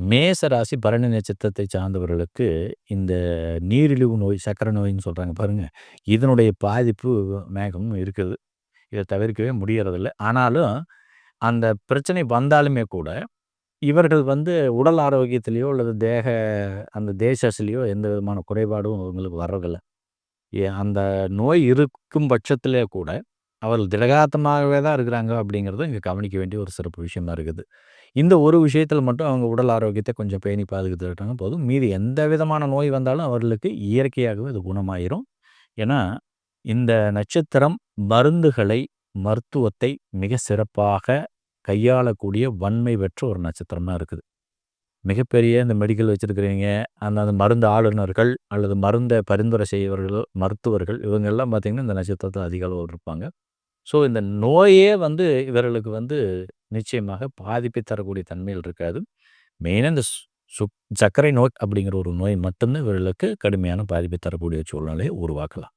மேச ராசி பரணி நட்சத்திரத்தை சார்ந்தவர்களுக்கு இந்த நீரிழிவு நோய், சர்க்கரை நோயின்னு சொல்றாங்க பாருங்க. இதனுடைய பாதிப்பு மேக்ஸிமம் இருக்குது. இத தவிர்க்கவே முடியறதில்ல. ஆனாலும் அந்த பிரச்சனை வந்தாலுமே கூட, இவர்கள் உடல் ஆரோக்கியத்திலயோ அல்லது அந்த தேசத்திலயோ எந்த விதமான குறைபாடும் அவங்களுக்கு வர்றதில்ல. அந்த நோய் இருக்கும் பட்சத்திலே கூட, அவர்கள் திடகாத்தமாகவே தான் இருக்கிறாங்க அப்படிங்கிறத இங்க கவனிக்க வேண்டிய ஒரு சிறப்பு விஷயமா இருக்குது. இந்த ஒரு விஷயத்தில மட்டும் அவங்க உடல் ஆரோக்கியத்தை கொஞ்சம் பேணி பாதுகாத்துக்கிட்டாங்க போதும். மீதி எந்த விதமான நோய் வந்தாலும் அவர்களுக்கு இயற்கையாகவே அது குணமாயிரும். ஏன்னா, இந்த நட்சத்திரம் மருந்துகளை, மருத்துவத்தை மிக சிறப்பாக கையாளக்கூடிய வன்மை பெற்ற ஒரு நட்சத்திரமா இருக்குது. மிகப்பெரிய இந்த மெடிக்கல் வச்சிருக்கிறவங்க, அந்த மருந்து ஆளுநர்கள் அல்லது மருந்த பரிந்துரை செய்பவர்கள், மருத்துவர்கள் இவங்கெல்லாம் பார்த்தீங்கன்னா, இந்த நட்சத்திரத்தில அதிக அளவு இருப்பாங்க. ஸோ, இந்த நோயே இவர்களுக்கு நிச்சயமாக பாதிப்பை தரக்கூடிய தன்மைகள் இருக்காது. மெயினா இந்த சர்க்கரை நோய் அப்படிங்கிற ஒரு நோய் மட்டும் தான் இவர்களுக்கு கடுமையான பாதிப்பை தரக்கூடிய சூழ்நிலையை உருவாக்கலாம்.